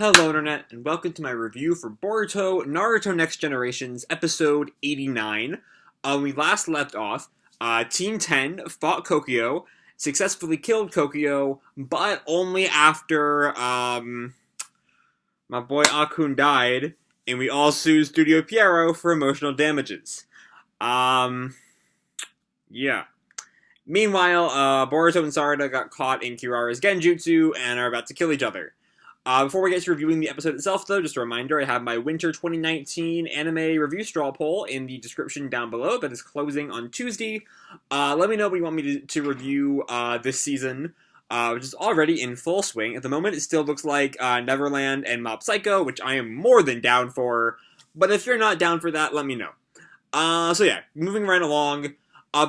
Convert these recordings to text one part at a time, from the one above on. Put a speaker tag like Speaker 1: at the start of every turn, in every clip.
Speaker 1: Hello Internet, and welcome to my review for Boruto Naruto Next Generations, episode 89. When we last left off, Team 10 fought Kokyo, successfully killed Kokyo, but only after, my boy Akun died, and we all sued Studio Pierrot for emotional damages. Yeah. Meanwhile, Boruto and Sarada got caught in Kirara's Genjutsu and are about to kill each other. Before we get to reviewing the episode itself, though, just a reminder, I have my Winter 2019 anime review straw poll in the description down below that is closing on Tuesday. Let me know what you want me to review this season, which is already in full swing. At the moment, it still looks like Neverland and Mob Psycho, which I am more than down for, but if you're not down for that, let me know. So yeah, moving right along.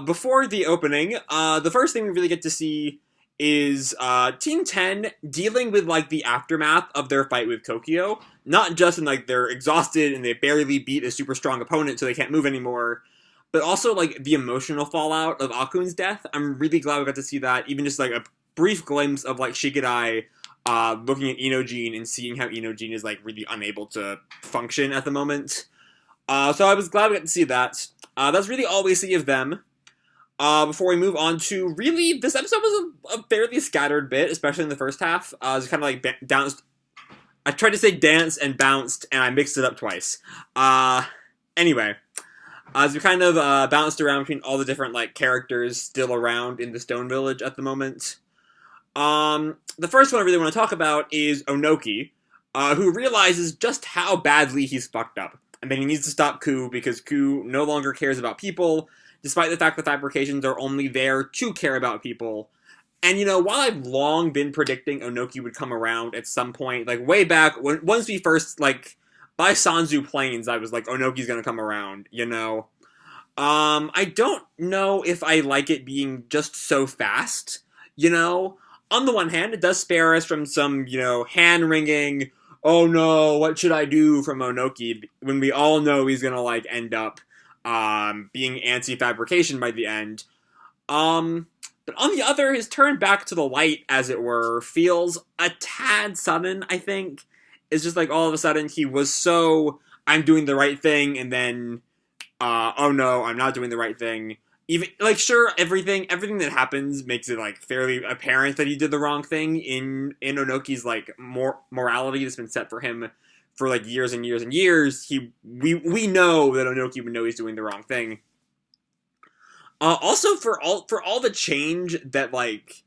Speaker 1: Before the opening, the first thing we really get to see is Team 10 dealing with, like, the aftermath of their fight with Kokyo. Not just in, like, they're exhausted and they barely beat a super strong opponent so they can't move anymore, but also, like, the emotional fallout of Akun's death. I'm really glad we got to see that, even just, like, a brief glimpse of, like, Shigedai looking at Inojin and seeing how Inojin is, like, really unable to function at the moment. So I was glad we got to see that. That's really all we see of them. Before we move on to, really, this episode was a fairly scattered bit, especially in the first half. It's kind of like bounced. I tried to say dance and bounced, and I mixed it up twice. Anyway, as we kind of bounced around between all the different, like, characters still around in the Stone Village at the moment. The first one I really want to talk about is Onoki, who realizes just how badly he's fucked up. I mean, he needs to stop Ku, because Ku no longer cares about people, despite the fact that fabrications are only there to care about people. And, you know, while I've long been predicting Onoki would come around at some point, like, way back, once we first, like, by Sanzu Plains, I was like, Onoki's gonna come around, you know? I don't know if I like it being just so fast, you know? On the one hand, it does spare us from some, you know, hand-wringing, oh no, what should I do from Onoki, when we all know he's gonna, like, end up being anti-fabrication by the end. But on the other, his turn back to the light, as it were, feels a tad sudden, I think. It's just like all of a sudden he was so, I'm doing the right thing, and then, oh no, I'm not doing the right thing. Even, like, sure, everything that happens makes it, like, fairly apparent that he did the wrong thing in Onoki's, like, morality that's been set for him for, like, years and years and years. We know that Onoki would know he's doing the wrong thing. Also, for all the change that, like,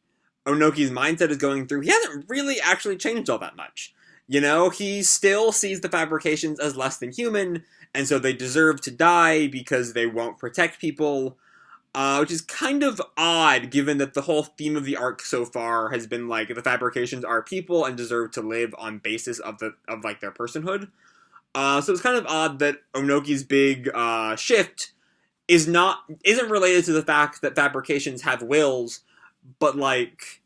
Speaker 1: Onoki's mindset is going through, he hasn't really actually changed all that much. You know, he still sees the fabrications as less than human, and so they deserve to die because they won't protect people. Which is kind of odd, given that the whole theme of the arc so far has been, like, the fabrications are people and deserve to live on basis of like, their personhood. So it's kind of odd that Onoki's big, shift isn't related to the fact that fabrications have wills, but, like,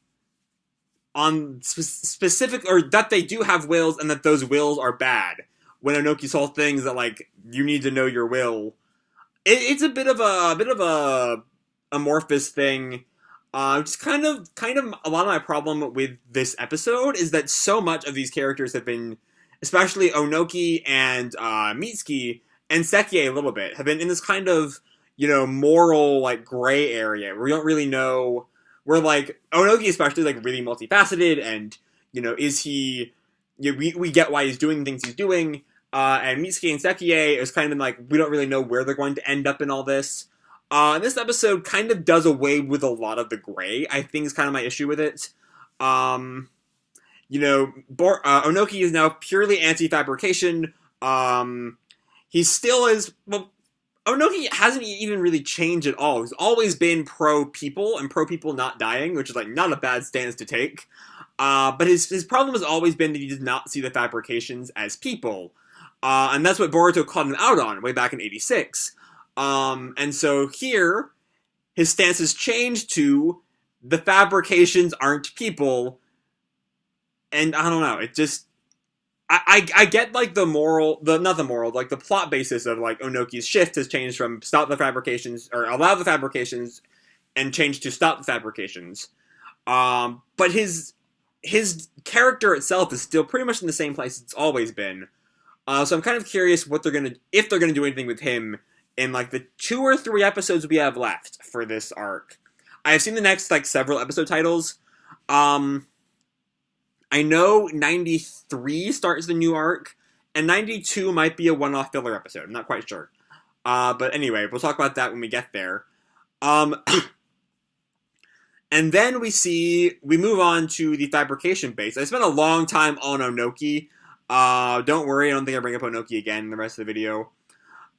Speaker 1: on specific, or that they do have wills and that those wills are bad. When Onoki's whole thing is that, like, you need to know your will. It's a bit of a amorphous thing. Just kind of a lot of my problem with this episode is that so much of these characters have been, especially Onoki and Mitsuki and Sekie a little bit, have been in this kind of, you know, moral, like, gray area where we don't really know. Where, like, Onoki especially, like, really multifaceted, and, you know, is he? You know, we get why he's doing things he's doing. And Mitsuki and Sekie is kind of been like, we don't really know where they're going to end up in all this. This episode kind of does away with a lot of the gray, I think, is kind of my issue with it. You know, Onoki is now purely anti-fabrication. He still is, well, Onoki hasn't even really changed at all. He's always been pro-people, and pro-people not dying, which is, like, not a bad stance to take. But his problem has always been that he does not see the fabrications as people. And that's what Boruto called him out on way back in 86. And so here, his stance has changed to, the fabrications aren't people. And I don't know, it just, I get, like, like, the plot basis of, like, Onoki's shift has changed from stop the fabrications, or allow the fabrications, and changed to stop the fabrications. But his his character itself is still pretty much in the same place it's always been. So I'm kind of curious if they're gonna do anything with him in like the 2 or 3 episodes we have left for this arc. I have seen the next like several episode titles. I know 93 starts the new arc, and 92 might be a one-off filler episode. I'm not quite sure. But anyway, we'll talk about that when we get there. And then we move on to the fabrication base. I spent a long time on Onoki. Don't worry, I don't think I bring up Onoki again in the rest of the video.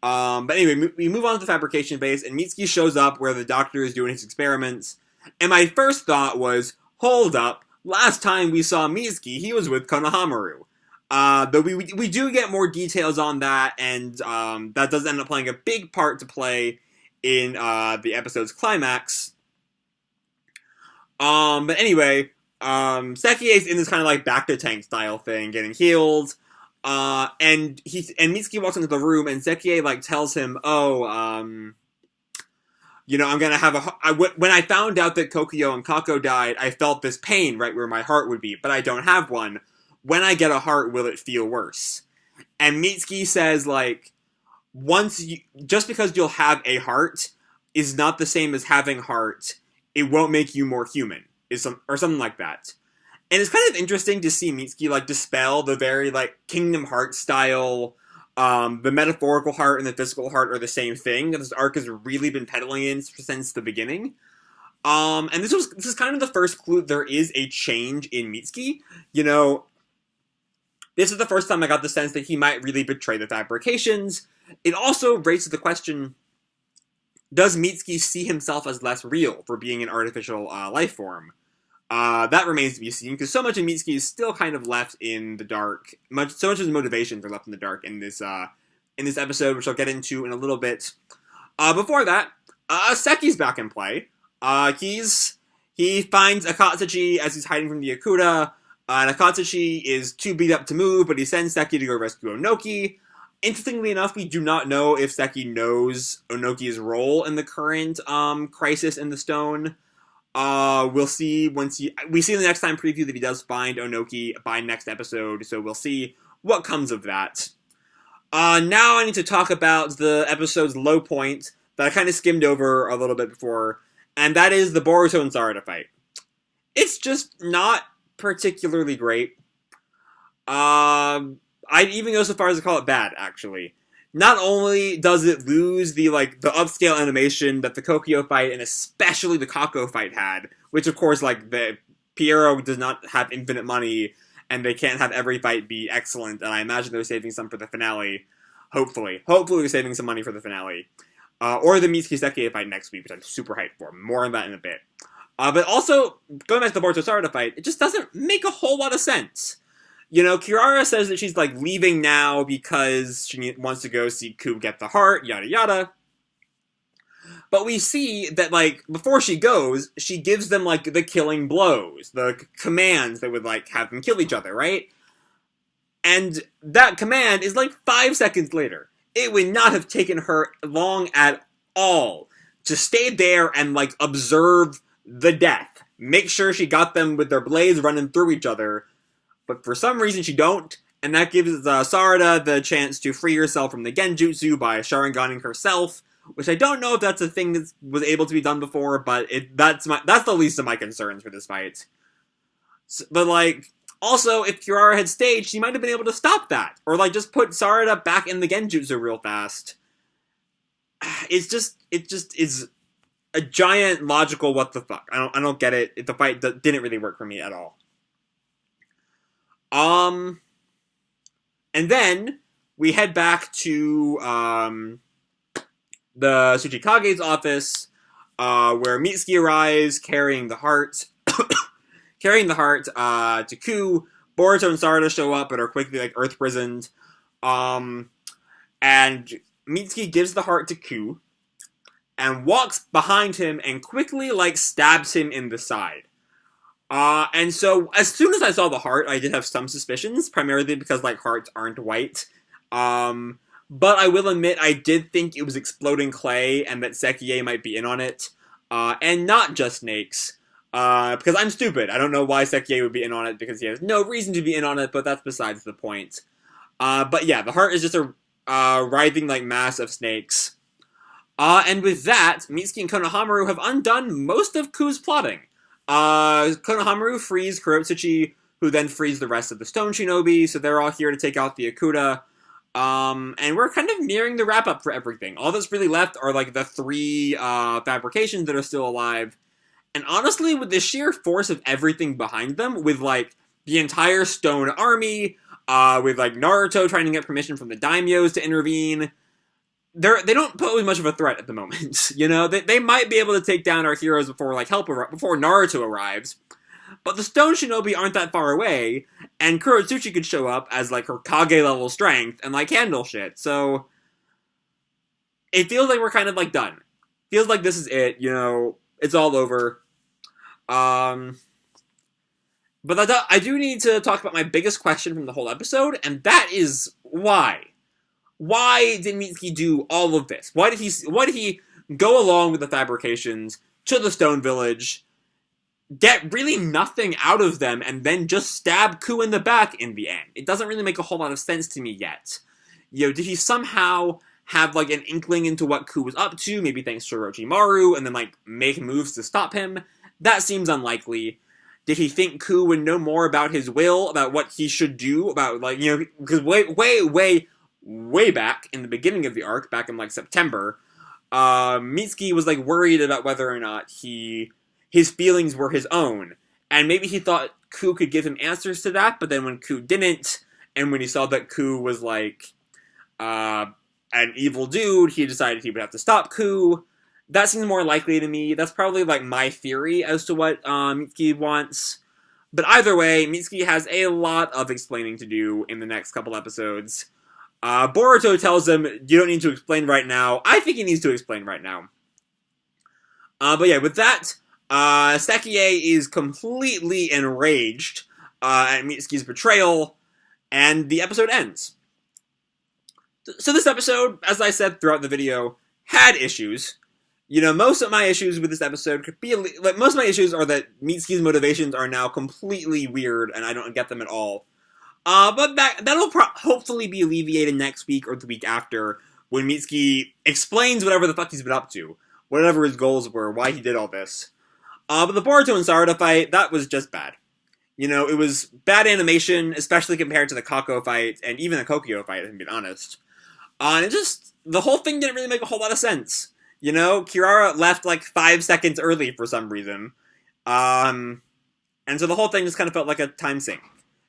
Speaker 1: But anyway, we move on to the fabrication base, and Mitsuki shows up where the doctor is doing his experiments. And my first thought was, hold up, last time we saw Mitsuki, he was with Konohamaru. Though we do get more details on that, and that does end up playing a big part to play in the episode's climax. But anyway, Sekie's in this kind of like back to tank style thing, getting healed. And Mitsuki walks into the room, and Sekie like tells him, I'm gonna have when I found out that Kokyo and Kako died, I felt this pain right where my heart would be, but I don't have one. When I get a heart, will it feel worse? And Mitsuki says, like, just because you'll have a heart is not the same as having heart. It won't make you more human, or something like that. And it's kind of interesting to see Mitsuki, like, dispel the very, like, Kingdom Hearts style, the metaphorical heart and the physical heart are the same thing that this arc has really been peddling in since the beginning. And this is kind of the first clue there is a change in Mitsuki. This is the first time I got the sense that he might really betray the fabrications. It also raises the question, does Mitsuki see himself as less real for being an artificial life form? That remains to be seen, because so much of Mitsuki is still kind of left in the dark. So much of his motivations are left in the dark in this episode, which I'll get into in a little bit. Before that, Seki's back in play. He finds Akatsuchi as he's hiding from the Yakuza, and Akatsuchi is too beat up to move, but he sends Seki to go rescue Onoki. Interestingly enough, we do not know if Seki knows Onoki's role in the current crisis in the stone. We'll see we see in the next time preview that he does find Onoki by next episode, so we'll see what comes of that. Now I need to talk about the episode's low point that I kind of skimmed over a little bit before, and that is the Boruto and Sarada fight. It's just not particularly great. I'd even go so far as to call it bad, actually. Not only does it lose the upscale animation that the Kokyo fight and especially the Kako fight had, which of course, the Pierrot does not have infinite money, and they can't have every fight be excellent, and I imagine they're saving some for the finale. Hopefully they're saving some money for the finale. Or the Mitsuki Sekie fight next week, which I'm super hyped for. More on that in a bit. But also, going back to the Boruto Sarada fight, it just doesn't make a whole lot of sense. Kirara says that she's, leaving now because she wants to go see Ku get the heart, yada yada. But we see that, before she goes, she gives them, the killing blows, the commands that would, have them kill each other, right? And that command is, 5 seconds later. It would not have taken her long at all to stay there and, observe the death. Make sure she got them with their blades running through each other. But for some reason she don't, and that gives Sarada the chance to free herself from the Genjutsu by Sharinganing herself, which I don't know if that's a thing that was able to be done before, but that's the least of my concerns for this fight. But, also, if Kirara had stayed, she might have been able to stop that, or, just put Sarada back in the Genjutsu real fast. It just is a giant logical what the fuck. I don't get it. The fight didn't really work for me at all. And then we head back to the Tsuchikage's office, where Mitsuki arrives carrying the heart, to Ku. Boruto and Sarada show up but are quickly earth prisoned. And Mitsuki gives the heart to Ku and walks behind him and quickly stabs him in the side. And so, as soon as I saw the heart, I did have some suspicions, primarily because, hearts aren't white. But I will admit, I did think it was exploding clay, and that Sekie might be in on it. And not just snakes. Because I'm stupid. I don't know why Sekiei would be in on it, because he has no reason to be in on it, but that's besides the point. But yeah, the heart is just a writhing like mass of snakes. And with that, Mitsuki and Konohamaru have undone most of Ku's plotting. Konohamaru frees Kurotsuchi, who then frees the rest of the Stone Shinobi, so they're all here to take out the Akuta. And we're kind of nearing the wrap-up for everything. All that's really left are, like, the 3 fabrications that are still alive. And honestly, with the sheer force of everything behind them, with, like, the entire Stone Army, with, like, Naruto trying to get permission from the daimyos to intervene, they don't pose much of a threat at the moment. You know, they might be able to take down our heroes before, like, before Naruto arrives. But the Stone Shinobi aren't that far away, and Kurotsuchi could show up as, like, her Kage-level strength and, like, handle shit. So, it feels like we're kind of, like, done. Feels like this is it, you know, it's all over. But I do need to talk about my biggest question from the whole episode, and that is why? Why did Mitsuki do all of this? Why did he go along with the fabrications to the Stone Village, get really nothing out of them, and then just stab Ku in the back in the end? It doesn't really make a whole lot of sense to me yet. You know, did he somehow have, like, an inkling into what Ku was up to, maybe thanks to Orochimaru, and then, like, make moves to stop him? That seems unlikely. Did he think Ku would know more about his will, about what he should do, about, like, you know, because way back in the beginning of the arc, back in, like, September, Mitsuki was, like, worried about whether or not his feelings were his own. And maybe he thought Ku could give him answers to that, but then when Ku didn't, and when he saw that Ku was, like, an evil dude, he decided he would have to stop Ku. That seems more likely to me. That's probably, like, my theory as to what Mitsuki wants. But either way, Mitsuki has a lot of explaining to do in the next couple episodes. Boruto tells him, you don't need to explain right now. I think he needs to explain right now. But yeah, with that, Sekiei is completely enraged at Mitsuki's betrayal, and the episode ends. So this episode, as I said throughout the video, had issues. You know, most of my issues with this episode could be, like, most of my issues are that Mitsuki's motivations are now completely weird, and I don't get them at all. But that'll hopefully be alleviated next week or the week after, when Mitsuki explains whatever the fuck he's been up to, whatever his goals were, why he did all this. But the Boruto and Sarada fight, that was just bad. You know, it was bad animation, especially compared to the Kako fight, and even the Kokyo fight, if I'm being honest. And the whole thing didn't really make a whole lot of sense. You know, Kirara left, like, 5 seconds early for some reason. And so the whole thing just kind of felt like a time sink,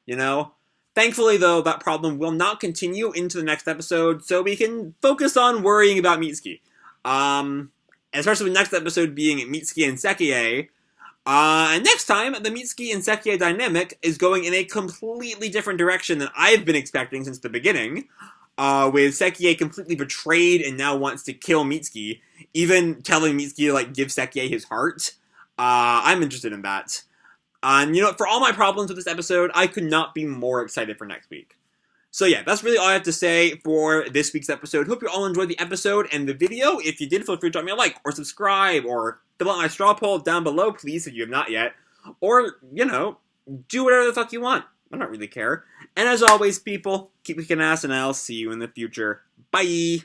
Speaker 1: you know? Thankfully, though, that problem will not continue into the next episode, so we can focus on worrying about Mitsuki. Especially with the next episode being Mitsuki and Sekiei. And next time, the Mitsuki and Sekiei dynamic is going in a completely different direction than I've been expecting since the beginning. With Sekiei completely betrayed and now wants to kill Mitsuki, even telling Mitsuki to, like, give Sekiei his heart. I'm interested in that. And, you know, for all my problems with this episode, I could not be more excited for next week. So yeah, that's really all I have to say for this week's episode. Hope you all enjoyed the episode and the video. If you did, feel free to drop me a like, or subscribe, or fill out my straw poll down below, please, if you have not yet. Or, you know, do whatever the fuck you want. I don't really care. And as always, people, keep kicking ass, and I'll see you in the future. Bye!